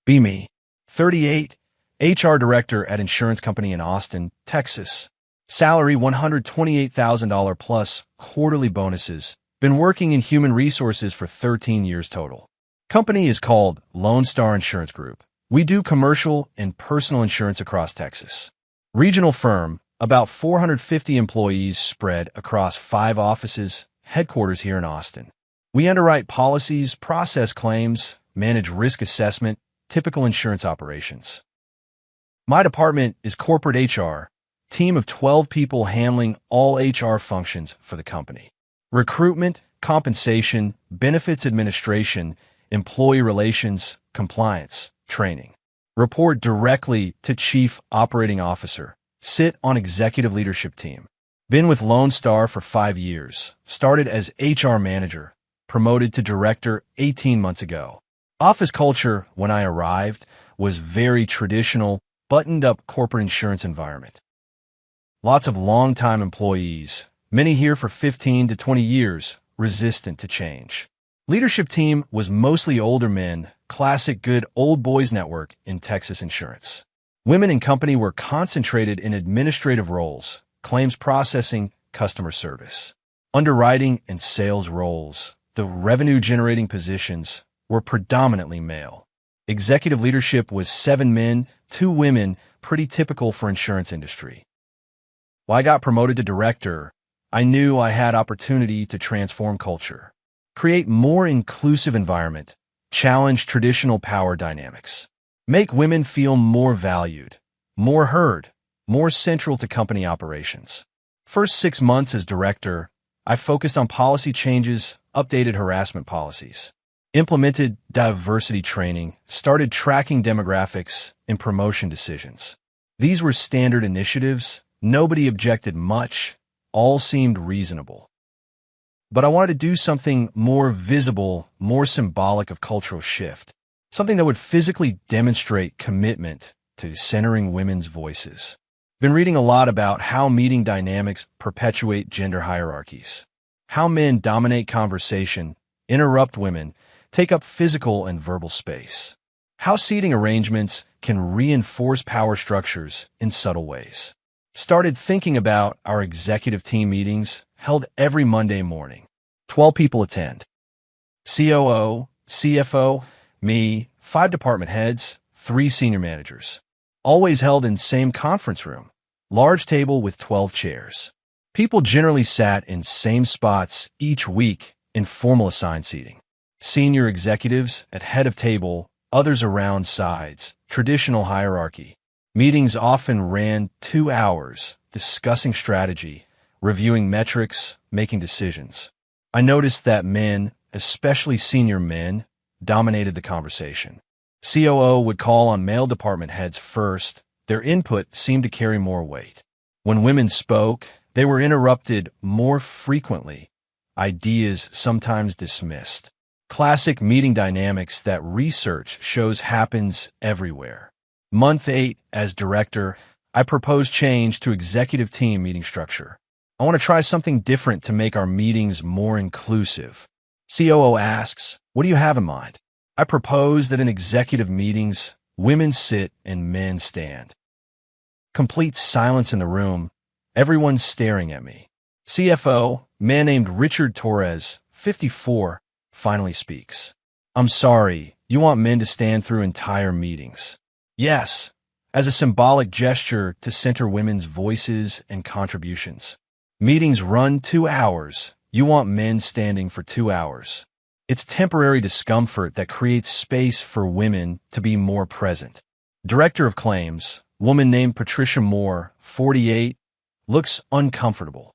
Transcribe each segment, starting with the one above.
Be me. 38, HR director at insurance company in Austin, Texas. Salary $128,000 plus quarterly bonuses. Been working in human resources for 13 years total. Company is called Lone Star Insurance Group. We do commercial and personal insurance across Texas. Regional firm, about 450 employees spread across 5 offices, headquarters here in Austin. We underwrite policies, process claims, manage risk assessment, typical insurance operations. My department is corporate HR, team of 12 people handling all HR functions for the company. Recruitment, compensation, benefits administration, employee relations, compliance, training. Report directly to Chief Operating Officer. Sit on executive leadership team. Been with Lone Star for 5 years. Started as HR manager, promoted to director 18 months ago. Office culture, when I arrived, was very traditional, buttoned-up corporate insurance environment. Lots of long-time employees, many here for 15 to 20 years, resistant to change. Leadership team was mostly older men, classic good old boys network in Texas insurance. Women in company were concentrated in administrative roles, claims processing, customer service. Underwriting and sales roles, the revenue-generating positions, were predominantly male. Executive leadership was 7 men, 2 women, pretty typical for insurance industry. When I got promoted to director, I knew I had opportunity to transform culture, create more inclusive environment, challenge traditional power dynamics, make women feel more valued, more heard, more central to company operations. First 6 months as director, I focused on policy changes, updated harassment policies, implemented diversity training, started tracking demographics and promotion decisions. These were standard initiatives. Nobody objected much. All seemed reasonable. But I wanted to do something more visible, more symbolic of cultural shift, something that would physically demonstrate commitment to centering women's voices. Been reading a lot about how meeting dynamics perpetuate gender hierarchies, how men dominate conversation, interrupt women, take up physical and verbal space, how seating arrangements can reinforce power structures in subtle ways. Started thinking about our executive team meetings held every Monday morning. 12 people attend. COO, CFO, me, 5 department heads, 3 senior managers. Always held in same conference room. Large table with 12 chairs. People generally sat in same spots each week in formal assigned seating. Senior executives at head of table, others around sides, traditional hierarchy. Meetings often ran 2 hours, discussing strategy, reviewing metrics, making decisions. I noticed that men, especially senior men, dominated the conversation. COO would call on male department heads first. Their input seemed to carry more weight. When women spoke, they were interrupted more frequently, ideas sometimes dismissed. Classic meeting dynamics that research shows happens everywhere. Month 8, as director, I proposed change to executive team meeting structure. I want to try something different to make our meetings more inclusive. COO asks, "What do you have in mind?" I propose that in executive meetings, women sit and men stand. Complete silence in the room, everyone staring at me. CFO, man named Richard Torres, 54, finally speaks. "I'm sorry, you want men to stand through entire meetings." "Yes, as a symbolic gesture to center women's voices and contributions. Meetings run 2 hours. You want men standing for 2 hours. It's temporary discomfort that creates space for women to be more present." Director of Claims, woman named Patricia Moore, 48, looks uncomfortable.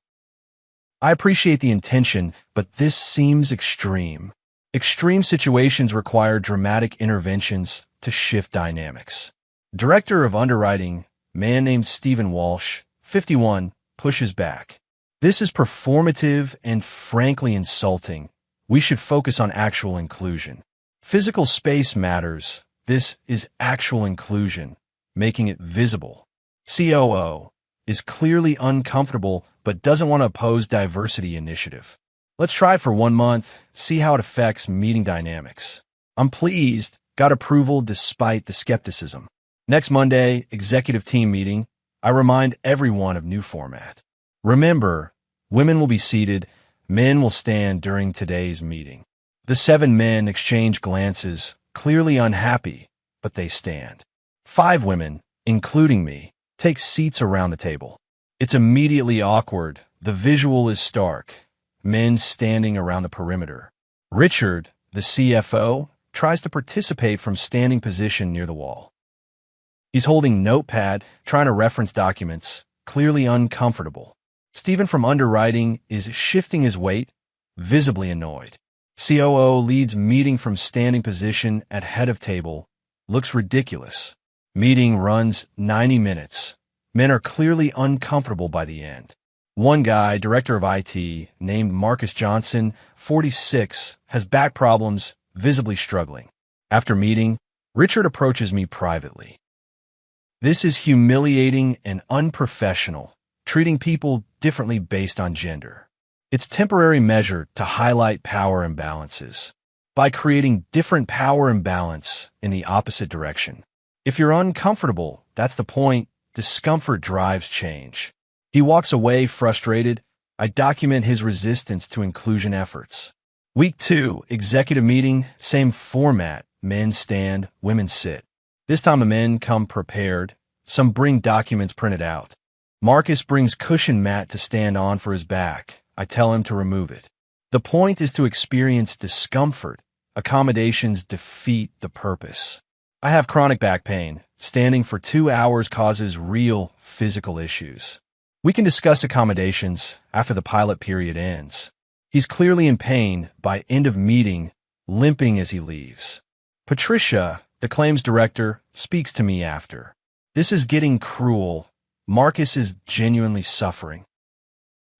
I appreciate the intention, but this seems extreme. Extreme situations require dramatic interventions to shift dynamics. Director of Underwriting, man named Stephen Walsh, 51, pushes back. "This is performative and frankly insulting. We should focus on actual inclusion. Physical space matters. This is actual inclusion, making it visible." COO is clearly uncomfortable but doesn't want to oppose diversity initiative. "Let's try it for 1 month, see how it affects meeting dynamics." I'm pleased. got approval despite the skepticism. Next Monday, executive team meeting, I remind everyone of new format. Remember, women will be seated, men will stand during today's meeting. The 7 men exchange glances, clearly unhappy, but they stand. 5 women, including me, take seats around the table. It's immediately awkward. The visual is stark. Men standing around the perimeter. Richard, the CFO, tries to participate from standing position near the wall. He's holding notepad, trying to reference documents, clearly uncomfortable. Stephen from underwriting is shifting his weight, visibly annoyed. COO leads meeting from standing position at head of table, looks ridiculous. Meeting runs 90 minutes. Men are clearly uncomfortable by the end. One guy, director of IT, named Marcus Johnson, 46, has back problems, visibly struggling. After meeting, Richard approaches me privately. This is humiliating and unprofessional, treating people differently based on gender. It's temporary measure to highlight power imbalances by creating different power imbalance in the opposite direction. If you're uncomfortable, that's the point. Discomfort drives change. He walks away frustrated. I document his resistance to inclusion efforts. Week 2, executive meeting, same format. Men stand, women sit. This time the men come prepared. Some bring documents printed out. Marcus brings cushion mat to stand on for his back. I tell him to remove it. The point is to experience discomfort. Accommodations defeat the purpose. I have chronic back pain. Standing for 2 hours causes real physical issues. We can discuss accommodations after the pilot period ends. He's clearly in pain by end of meeting, limping as he leaves. Patricia, the claims director, speaks to me after. This is getting cruel. Marcus is genuinely suffering.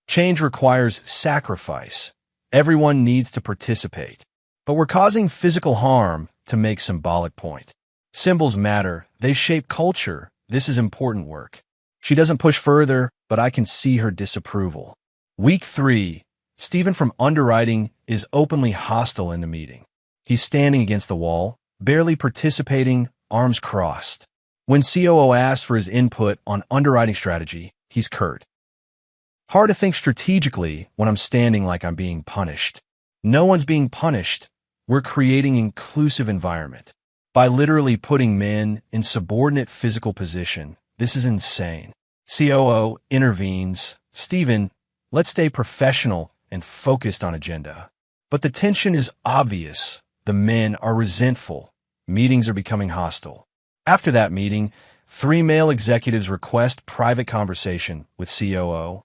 Change requires sacrifice. Everyone needs to participate. But we're causing physical harm to make symbolic point. Symbols matter. They shape culture. This is important work. She doesn't push further, but I can see her disapproval. Week 3, Stephen from underwriting is openly hostile in the meeting. He's standing against the wall, barely participating, arms crossed. When COO asks for his input on underwriting strategy, he's curt. Hard to think strategically when I'm standing like I'm being punished. No one's being punished. We're creating inclusive environment. By literally putting men in subordinate physical position. This is insane. COO intervenes. Stephen, let's stay professional and focused on agenda. But the tension is obvious. The men are resentful. Meetings are becoming hostile. After that meeting, 3 male executives request private conversation with COO.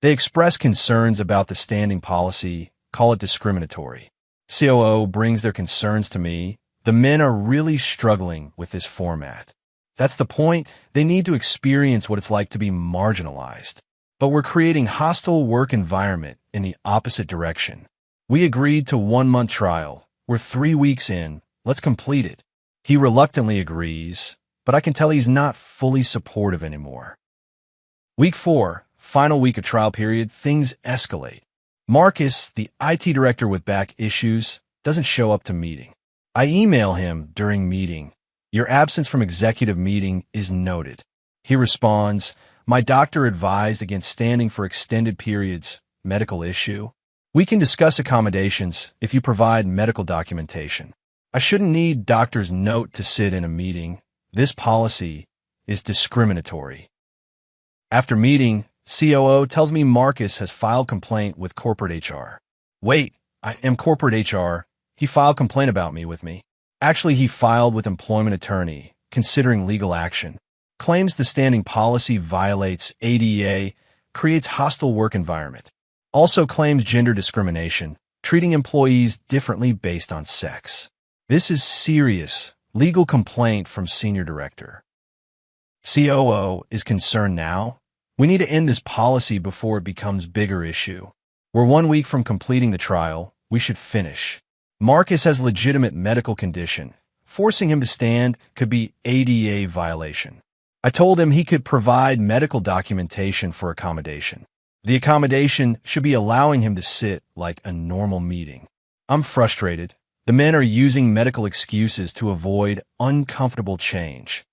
They express concerns about the standing policy, call it discriminatory. COO brings their concerns to me. The men are really struggling with this format. That's the point. They need to experience what it's like to be marginalized. But we're creating hostile work environment in the opposite direction. We agreed to 1-month trial. We're 3 weeks in. Let's complete it. He reluctantly agrees, but I can tell he's not fully supportive anymore. Week 4, final week of trial period, things escalate. Marcus, the IT director with back issues, doesn't show up to meeting. I email him during meeting. Your absence from executive meeting is noted. He responds, my doctor advised against standing for extended periods, medical issue. We can discuss accommodations if you provide medical documentation. I shouldn't need doctor's note to sit in a meeting. This policy is discriminatory. After meeting, COO tells me Marcus has filed complaint with corporate HR. Wait, I am corporate HR. He filed complaint about me with me. Actually, he filed with employment attorney, considering legal action. Claims the standing policy violates ADA, creates hostile work environment. Also claims gender discrimination, treating employees differently based on sex. This is serious. Legal complaint from senior director. COO is concerned now. We need to end this policy before it becomes bigger issue. We're 1 week from completing the trial. We should finish. Marcus has legitimate medical condition. Forcing him to stand could be ADA violation. I told him he could provide medical documentation for accommodation. The accommodation should be allowing him to sit like a normal meeting. I'm frustrated. The men are using medical excuses to avoid uncomfortable change.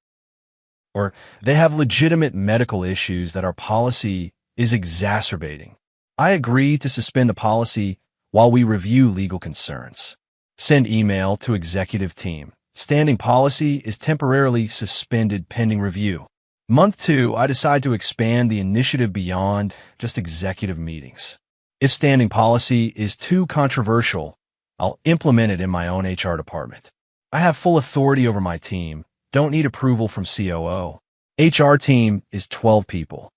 Or they have legitimate medical issues that our policy is exacerbating. I agree to suspend the policy while we review legal concerns. Send email to executive team. Standing policy is temporarily suspended pending review. Month 2, I decide to expand the initiative beyond just executive meetings. If standing policy is too controversial, I'll implement it in my own HR department. I have full authority over my team, don't need approval from COO. HR team is 12 people.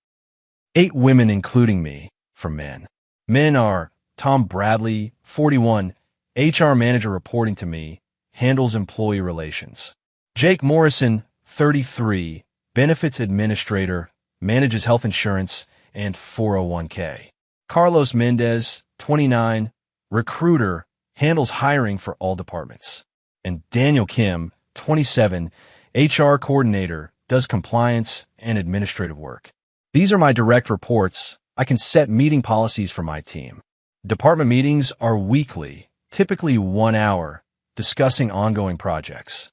8 women including me, for men. Men are Tom Bradley, 41, HR manager reporting to me, handles employee relations. Jake Morrison, 33, benefits administrator, manages health insurance and 401k. Carlos Mendez, 29, recruiter, handles hiring for all departments. And Daniel Kim, 27, HR coordinator, does compliance and administrative work. These are my direct reports. I can set meeting policies for my team. Department meetings are weekly, typically 1 hour, discussing ongoing projects.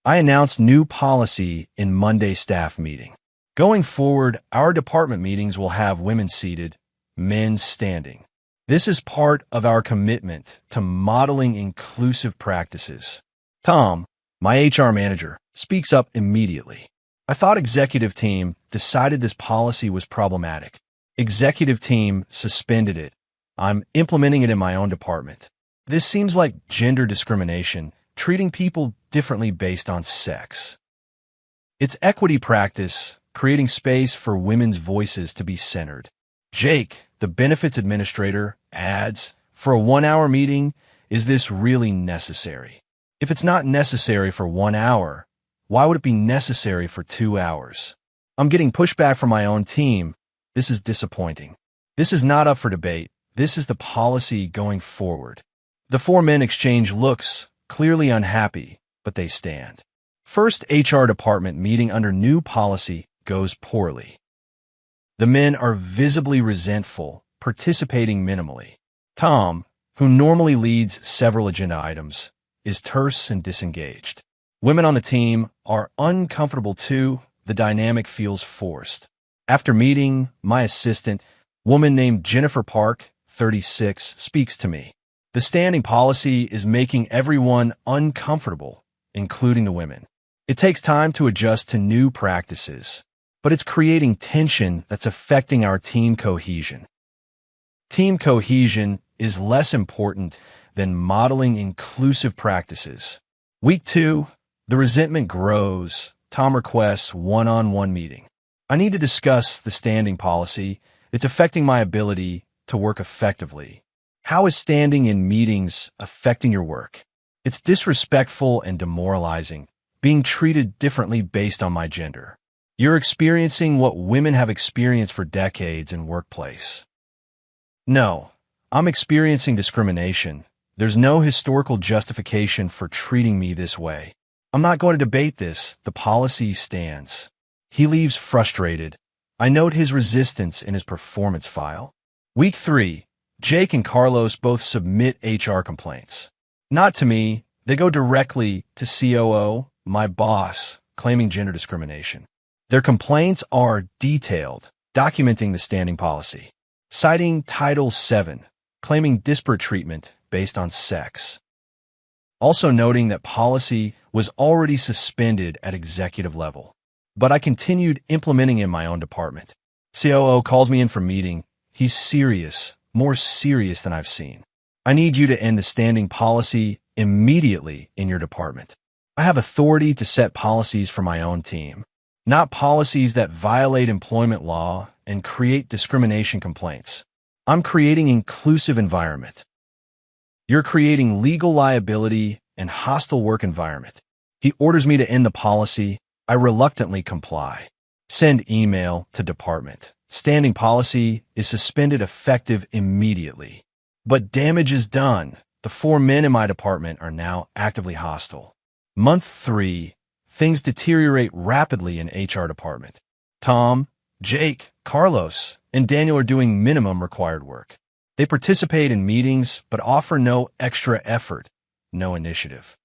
I announced new policy in Monday staff meeting. Going forward, our department meetings will have women seated, men standing. This is part of our commitment to modeling inclusive practices. Tom, my HR manager, speaks up immediately. I thought executive team decided this policy was problematic. Executive team suspended it. I'm implementing it in my own department. This seems like gender discrimination, treating people differently based on sex. It's equity practice, creating space for women's voices to be centered. Jake, the benefits administrator, adds, for a 1-hour meeting, is this really necessary? If it's not necessary for 1 hour, why would it be necessary for 2 hours? I'm getting pushback from my own team. This is disappointing. This is not up for debate. This is the policy going forward. The 4 men exchange looks, clearly unhappy, but they stand. First HR department meeting under new policy goes poorly. The men are visibly resentful, participating minimally. Tom, who normally leads several agenda items, is terse and disengaged. Women on the team are uncomfortable too. The dynamic feels forced. After meeting, my assistant, woman named Jennifer Park, 36, speaks to me. The standing policy is making everyone uncomfortable, including the women. It takes time to adjust to new practices, but it's creating tension that's affecting our team cohesion. Team cohesion is less important than modeling inclusive practices. Week 2, the resentment grows. Tom requests one-on-one meeting. I need to discuss the standing policy. It's affecting my ability to work effectively. How is standing in meetings affecting your work? It's disrespectful and demoralizing, being treated differently based on my gender. You're experiencing what women have experienced for decades in workplace. No, I'm experiencing discrimination. There's no historical justification for treating me this way. I'm not going to debate this. The policy stands. He leaves frustrated. I note his resistance in his performance file. Week 3, Jake and Carlos both submit HR complaints. Not to me, they go directly to COO, my boss, claiming gender discrimination. Their complaints are detailed, documenting the standing policy, citing Title VII, claiming disparate treatment based on sex. Also noting that policy was already suspended at executive level, but I continued implementing in my own department. COO calls me in for meeting. He's serious, more serious than I've seen. I need you to end the standing policy immediately in your department. I have authority to set policies for my own team, not policies that violate employment law and create discrimination complaints. I'm creating an inclusive environment. You're creating legal liability and hostile work environment. He orders me to end the policy. I reluctantly comply. Send email to department. Standing policy is suspended effective immediately. But damage is done. The 4 men in my department are now actively hostile. Month 3, things deteriorate rapidly in HR department. Tom, Jake, Carlos, and Daniel are doing minimum required work. They participate in meetings but offer no extra effort. no initiative.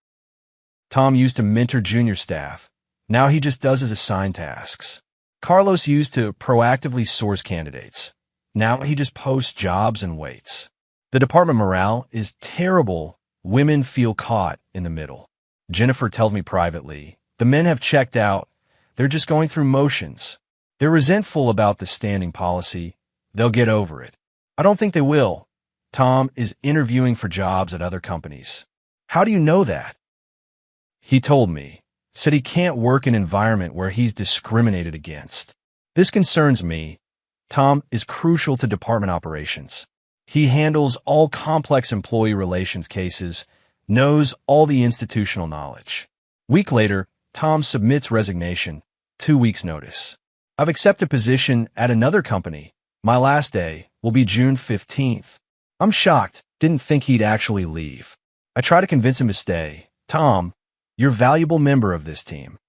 Tom used to mentor junior staff. Now he just does his assigned tasks. Carlos used to proactively source candidates. Now he just posts jobs and waits. The department morale is terrible. Women feel caught in the middle. Jennifer tells me privately, the men have checked out. They're just going through motions. They're resentful about the standing policy. They'll get over it. I don't think they will. Tom is interviewing for jobs at other companies. How do you know that? He told me. Said he can't work in an environment where he's discriminated against. This concerns me. Tom is crucial to department operations. He handles all complex employee relations cases, knows all the institutional knowledge. Week later, Tom submits resignation, 2 weeks notice. I've accepted position at another company. My last day will be June 15th. I'm shocked, didn't think he'd actually leave. I try to convince him to stay. Tom, you're a valuable member of this team.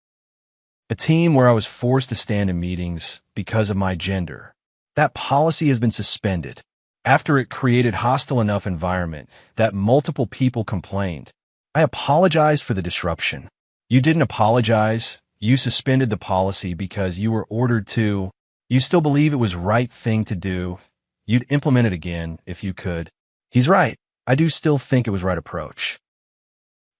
A team where I was forced to stand in meetings because of my gender. That policy has been suspended after it created hostile enough environment that multiple people complained. I apologized for the disruption. You didn't apologize. You suspended the policy because you were ordered to. You still believe it was right thing to do. You'd implement it again if you could. He's right. I do still think it was right approach.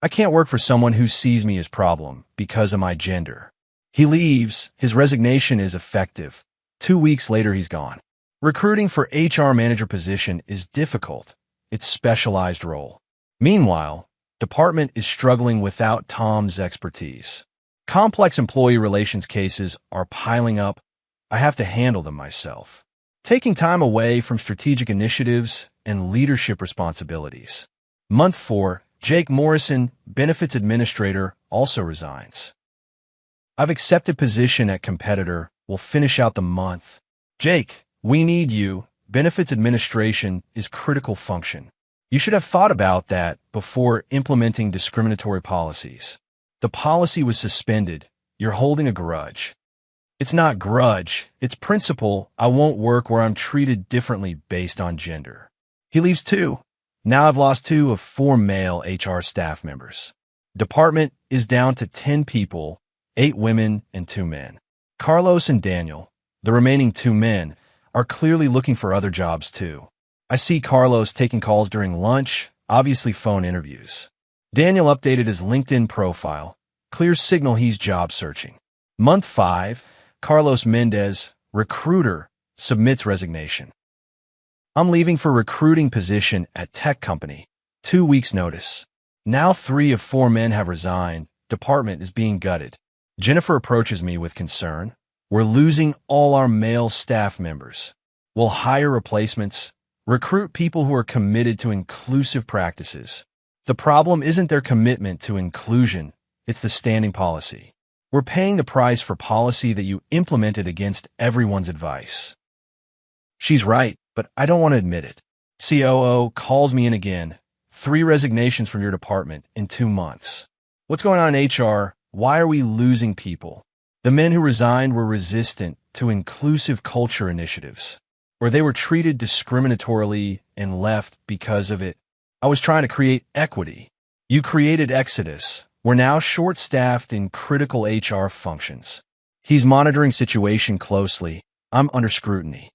I can't work for someone who sees me as problem because of my gender. He leaves. His resignation is effective. 2 weeks later, he's gone. Recruiting for HR manager position is difficult. It's specialized role. Meanwhile, department is struggling without Tom's expertise. Complex employee relations cases are piling up. I have to handle them myself. Taking time away from strategic initiatives and leadership responsibilities. Month 4, Jake Morrison, benefits administrator, also resigns. I've accepted position at competitor, will finish out the month. Jake, we need you. Benefits administration is critical function. You should have thought about that before implementing discriminatory policies. The policy was suspended. You're holding a grudge. It's not grudge, it's principle. I won't work where I'm treated differently based on gender. He leaves too. Now I've lost 2 of 4 male HR staff members. Department is down to 10 people, 8 women and 2 men. Carlos and Daniel, the remaining 2 men, are clearly looking for other jobs too. I see Carlos taking calls during lunch, obviously phone interviews. Daniel updated his LinkedIn profile, clear signal he's job searching. Month 5, Carlos Mendez, recruiter, submits resignation. I'm leaving for recruiting position at tech company. 2 weeks notice. Now 3 of 4 men have resigned. Department is being gutted. Jennifer approaches me with concern. We're losing all our male staff members. We'll hire replacements, recruit people who are committed to inclusive practices. The problem isn't their commitment to inclusion, it's the standing policy. We're paying the price for policy that you implemented against everyone's advice. She's right, but I don't want to admit it. COO calls me in again. 3 resignations from your department in 2 months. What's going on in HR? Why are we losing people? The men who resigned were resistant to inclusive culture initiatives, or they were treated discriminatorily and left because of it. I was trying to create equity. You created exodus. We're now short-staffed in critical HR functions. He's monitoring situation closely. I'm under scrutiny.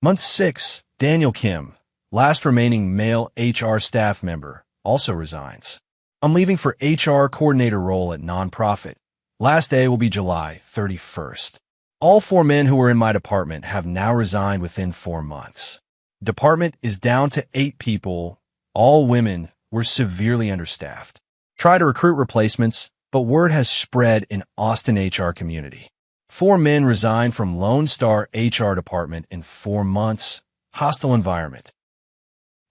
Month 6, Daniel Kim, last remaining male HR staff member, also resigns. I'm leaving for HR coordinator role at nonprofit. Last day will be July 31st. All 4 men who were in my department have now resigned within 4 months. Department is down to 8 people. All women. Were severely understaffed. Try to recruit replacements, but word has spread in Austin HR community. 4 men resigned from Lone Star HR department in 4 months. Hostile environment.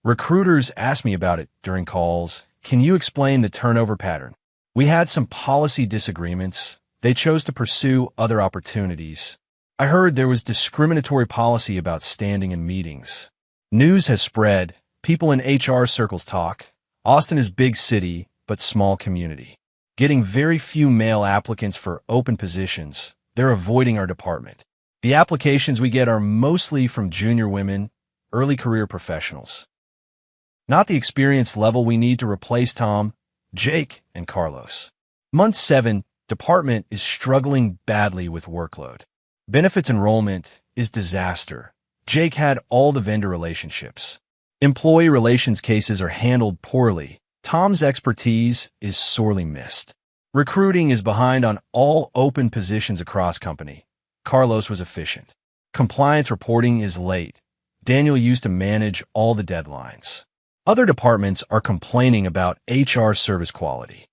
Recruiters asked me about it during calls. Can you explain the turnover pattern? We had some policy disagreements. They chose to pursue other opportunities. I heard there was discriminatory policy about standing in meetings. News has spread. People in HR circles talk. Austin is big city, but small community. Getting very few male applicants for open positions. They're avoiding our department. The applications we get are mostly from junior women, early career professionals. Not the experience level we need to replace Tom, Jake, and Carlos. Month 7, department is struggling badly with workload. Benefits enrollment is disaster. Jake had all the vendor relationships. Employee relations cases are handled poorly. Tom's expertise is sorely missed. Recruiting is behind on all open positions across company. Carlos was efficient. Compliance reporting is late. Daniel used to manage all the deadlines. Other departments are complaining about HR service quality.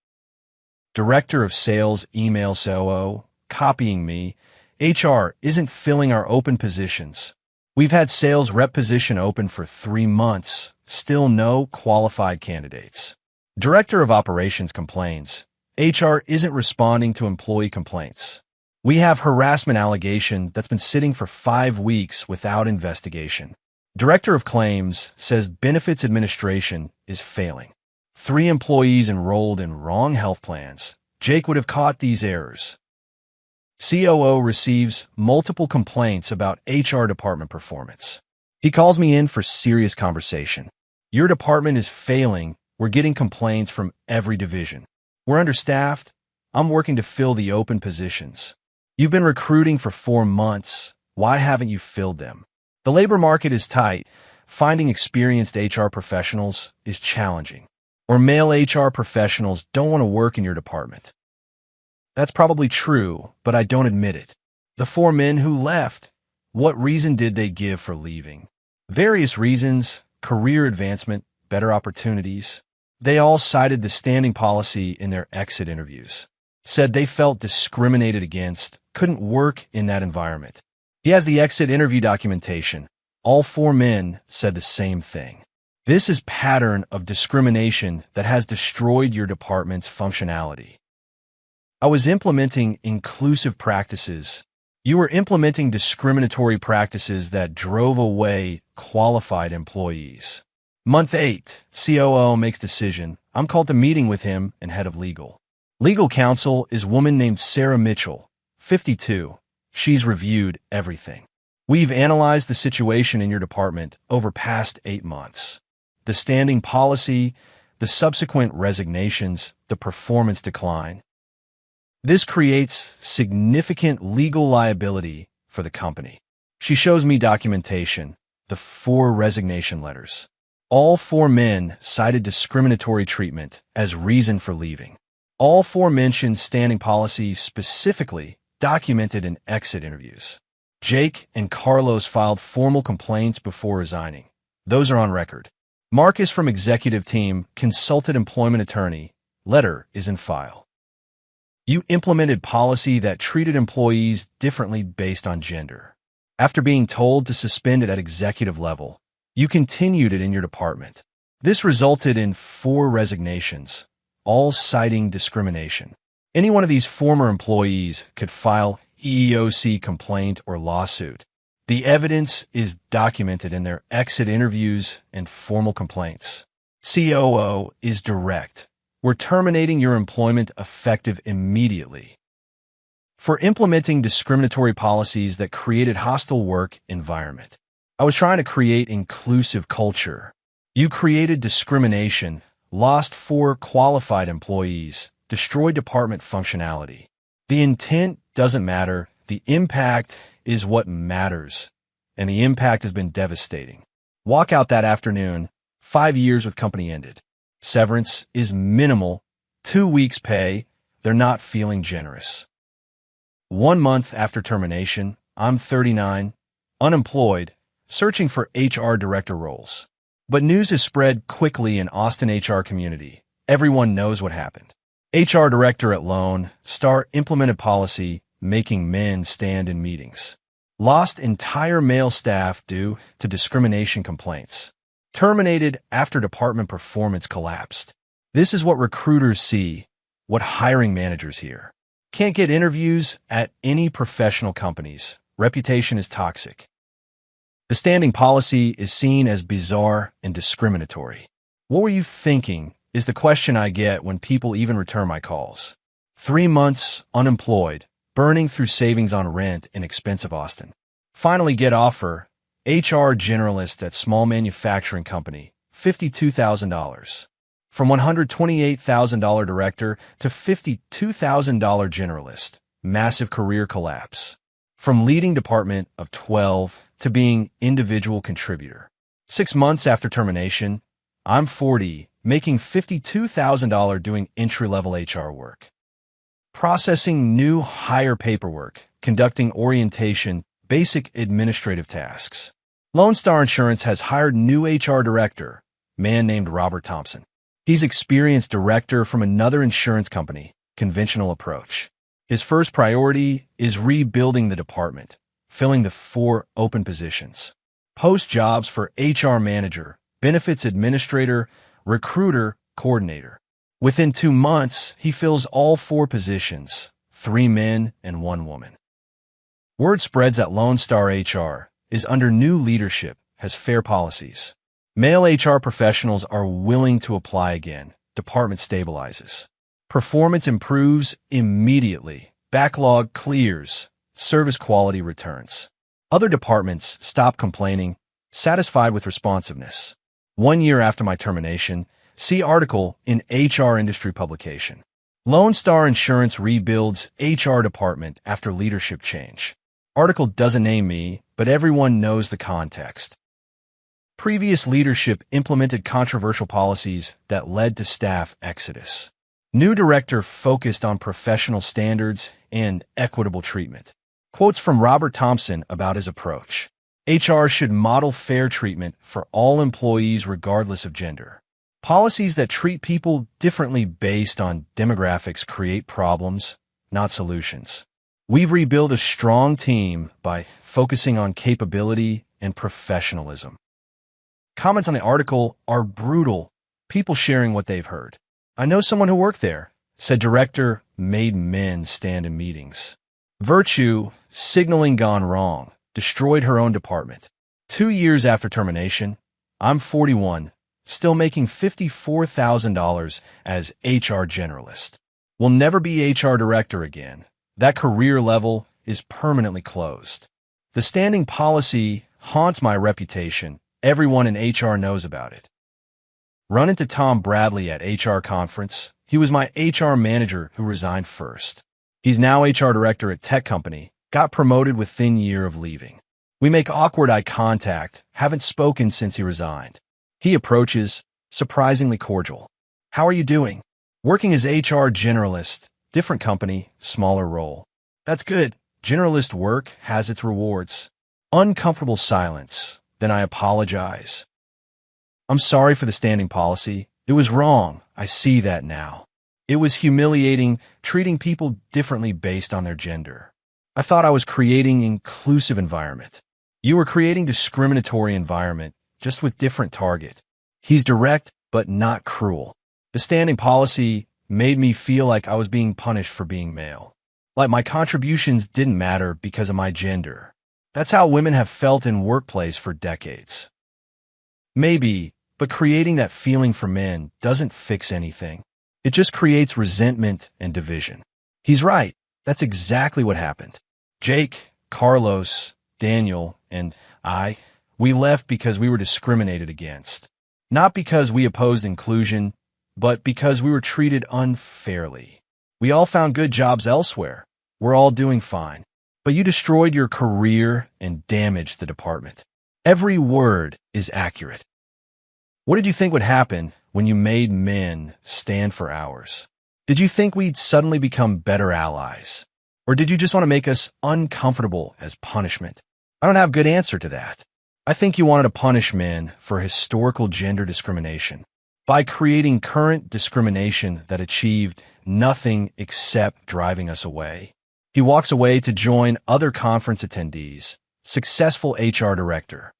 Director of Sales emails COO, copying me. HR isn't filling our open positions. We've had sales rep position open for 3 months. Still no qualified candidates. Director of Operations complains. HR isn't responding to employee complaints. We have harassment allegation that's been sitting for 5 weeks without investigation. Director of Claims says benefits administration is failing. 3 employees enrolled in wrong health plans. Jake would have caught these errors. COO receives multiple complaints about HR department performance. He calls me in for serious conversation. Your department is failing. We're getting complaints from every division. We're understaffed. I'm working to fill the open positions. You've been recruiting for 4 months. Why haven't you filled them? The labor market is tight. Finding experienced HR professionals is challenging. Or male HR professionals don't want to work in your department. That's probably true, but I don't admit it. The 4 men who left, what reason did they give for leaving? Various reasons: career advancement, better opportunities. They all cited the standing policy in their exit interviews. Said they felt discriminated against, couldn't work in that environment. He has the exit interview documentation. All 4 men said the same thing. This is pattern of discrimination that has destroyed your department's functionality. I was implementing inclusive practices. You were implementing discriminatory practices that drove away qualified employees. Month 8, COO makes decision. I'm called to meeting with him and head of legal. Legal counsel is woman named Sarah Mitchell, 52. She's reviewed everything. We've analyzed the situation in your department over past 8 months. The standing policy, the subsequent resignations, the performance decline. This creates significant legal liability for the company. She shows me documentation, the 4 resignation letters. All 4 men cited discriminatory treatment as reason for leaving. All 4 mentioned standing policy specifically documented in exit interviews. Jake and Carlos filed formal complaints before resigning. Those are on record. Marcus from executive team consulted employment attorney. Letter is in file. You implemented policy that treated employees differently based on gender. After being told to suspend it at executive level, you continued it in your department. This resulted in 4 resignations, all citing discrimination. Any one of these former employees could file EEOC complaint or lawsuit. The evidence is documented in their exit interviews and formal complaints. COO is direct. We're terminating your employment effective immediately. For implementing discriminatory policies that created hostile work environment. I was trying to create inclusive culture. You created discrimination, lost 4 qualified employees, destroyed department functionality. The intent doesn't matter. The impact is what matters. And the impact has been devastating. Walk out that afternoon. 5 years with company ended. Severance is minimal. 2 weeks pay. They're not feeling generous. 1 month after termination, I'm 39, unemployed, searching for HR director roles. But news is spread quickly in Austin HR community. Everyone knows what happened. HR director at Lone Star implemented policy making men stand in meetings. Lost entire male staff due to discrimination complaints. Terminated after department performance collapsed. This is what recruiters see, what hiring managers hear. Can't get interviews at any professional companies. Reputation is toxic. The standing policy is seen as bizarre and discriminatory. What were you thinking is the question I get when people even return my calls. 3 months unemployed, burning through savings on rent in expensive Austin. Finally get offer, HR generalist at small manufacturing company, $52,000. From $128,000 director to $52,000 generalist. Massive career collapse. From leading department of 12 to being individual contributor. 6 months after termination, I'm 40, making $52,000 doing entry-level HR work. Processing new hire paperwork, conducting orientation, basic administrative tasks. Lone Star Insurance has hired new HR director, man named Robert Thompson. He's experienced director from another insurance company, conventional approach. His first priority is rebuilding the department, filling the 4 open positions. Post jobs for HR manager, benefits administrator, recruiter, coordinator. Within 2 months, he fills all 4 positions, 3 men and 1 woman. Word spreads that Lone Star HR is under new leadership, has fair policies. Male HR professionals are willing to apply again. Department stabilizes. Performance improves immediately. Backlog clears. Service quality returns. Other departments stop complaining, satisfied with responsiveness. 1 year after my termination, see article in HR industry publication. Lone Star Insurance rebuilds HR department after leadership change. Article doesn't name me, but everyone knows the context. Previous leadership implemented controversial policies that led to staff exodus. New director focused on professional standards and equitable treatment. Quotes from Robert Thompson about his approach. HR should model fair treatment for all employees regardless of gender. Policies that treat people differently based on demographics create problems, not solutions. We've rebuilt a strong team by focusing on capability and professionalism. Comments on the article are brutal, people sharing what they've heard. I know someone who worked there, said director made men stand in meetings. Virtue, signaling gone wrong, destroyed her own department. 2 years after termination, I'm 41, still making $54,000 as HR generalist. Will never be HR director again. That career level is permanently closed. The standing policy haunts my reputation. Everyone in HR knows about it. Run into Tom Bradley at HR conference. He was my HR manager who resigned first. He's now HR director at tech company, got promoted within year of leaving. We make awkward eye contact, haven't spoken since he resigned. He approaches, surprisingly cordial. How are you doing? Working as HR generalist, different company, smaller role. That's good. Generalist work has its rewards. Uncomfortable silence. Then I apologize. I'm sorry for the standing policy. It was wrong. I see that now. It was humiliating, treating people differently based on their gender. I thought I was creating inclusive environment. You were creating discriminatory environment, just with different target. He's direct, but not cruel. The standing policy made me feel like I was being punished for being male. Like my contributions didn't matter because of my gender. That's how women have felt in workplace for decades. Maybe, but creating that feeling for men doesn't fix anything. It just creates resentment and division. He's right. That's exactly what happened. Jake, Carlos, Daniel, and we left because we were discriminated against. Not because we opposed inclusion, but because we were treated unfairly. We all found good jobs elsewhere. We're all doing fine. But you destroyed your career and damaged the department. Every word is accurate. What did you think would happen when you made men stand for hours? Did you think we'd suddenly become better allies? Or did you just want to make us uncomfortable as punishment? I don't have a good answer to that. I think you wanted to punish men for historical gender discrimination by creating current discrimination that achieved nothing except driving us away. He walks away to join other conference attendees, successful HR director.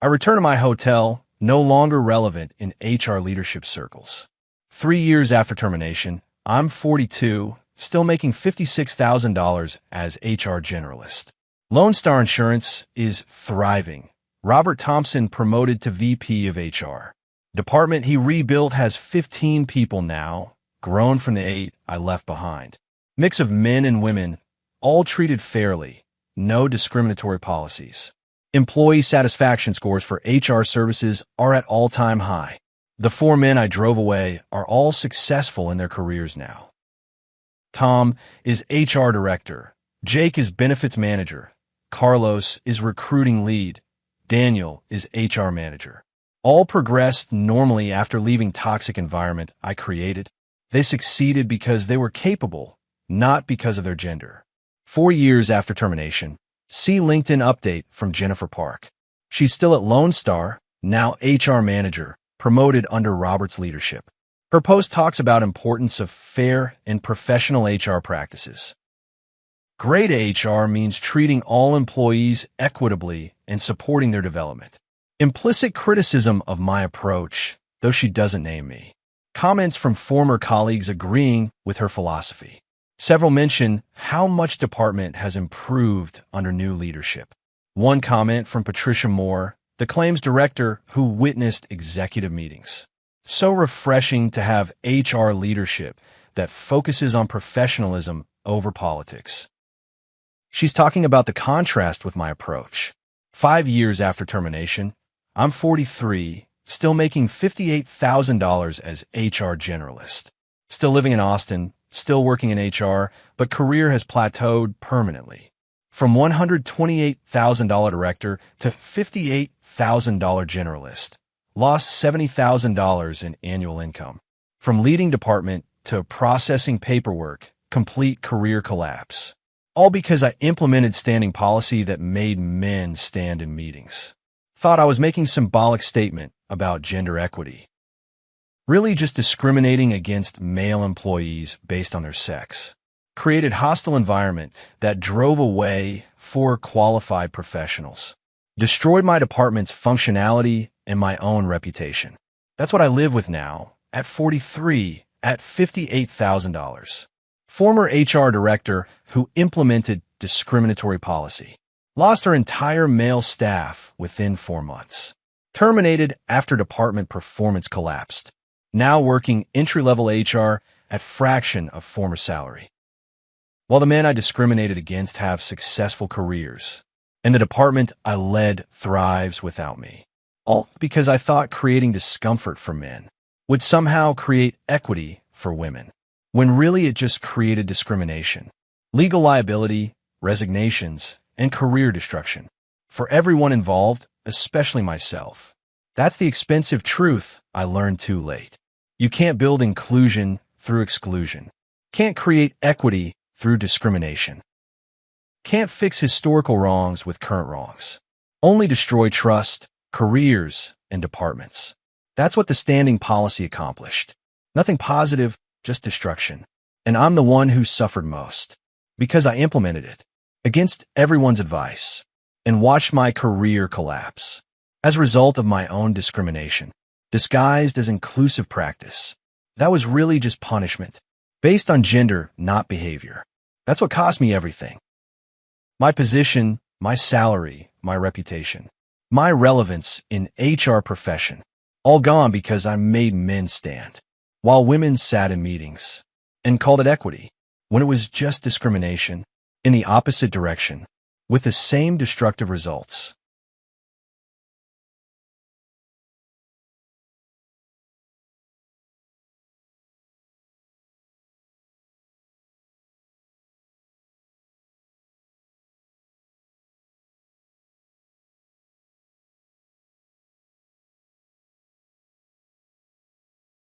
I return to my hotel, no longer relevant in HR leadership circles. 3 years after termination, I'm 42, still making $56,000 as HR generalist. Lone Star Insurance is thriving. Robert Thompson promoted to VP of HR. Department he rebuilt has 15 people now, grown from the 8 I left behind. Mix of men and women, all treated fairly, no discriminatory policies. Employee satisfaction scores for HR services are at all-time high. The 4 men I drove away are all successful in their careers now. Tom is HR director. Jake is benefits manager. Carlos is recruiting lead. Daniel is HR manager. All progressed normally after leaving toxic environment I created. They succeeded because they were capable, not because of their gender. 4 years after termination, see LinkedIn update from Jennifer Park. She's still at Lone Star, now HR manager, promoted under Robert's leadership. Her post talks about importance of fair and professional HR practices. Great HR means treating all employees equitably and supporting their development. Implicit criticism of my approach, though she doesn't name me. Comments from former colleagues agreeing with her philosophy. Several mention how much department has improved under new leadership. One comment from Patricia Moore, the claims director who witnessed executive meetings. So refreshing to have HR leadership that focuses on professionalism over politics. She's talking about the contrast with my approach. 5 years after termination, I'm 43, still making $58,000 as HR generalist. Still living in Austin, still working in HR, but career has plateaued permanently. From $128,000 director to $58,000 generalist. Lost $70,000 in annual income. From leading department to processing paperwork, complete career collapse. All because I implemented standing policy that made men stand in meetings. Thought I was making symbolic statement about gender equity. Really just discriminating against male employees based on their sex. Created hostile environment that drove away 4 qualified professionals. Destroyed my department's functionality and my own reputation. That's what I live with now, at 43, at $58,000. Former HR director who implemented discriminatory policy. Lost her entire male staff within 4 months. Terminated after department performance collapsed. Now working entry-level HR at fraction of former salary. While the men I discriminated against have successful careers, and the department I led thrives without me. All because I thought creating discomfort for men would somehow create equity for women, when really it just created discrimination, legal liability, resignations, and career destruction. For everyone involved, especially myself. That's the expensive truth I learned too late. You can't build inclusion through exclusion. Can't create equity through discrimination. Can't fix historical wrongs with current wrongs. Only destroy trust, careers, and departments. That's what the standing policy accomplished. Nothing positive, just destruction. And I'm the one who suffered most. Because I implemented it. Against everyone's advice. And watched my career collapse. As a result of my own discrimination. Disguised as inclusive practice. That was really just punishment. Based on gender, not behavior. That's what cost me everything. My position, my salary, my reputation. My relevance in HR profession. All gone because I made men stand. While women sat in meetings. And called it equity. When it was just discrimination. In the opposite direction. With the same destructive results.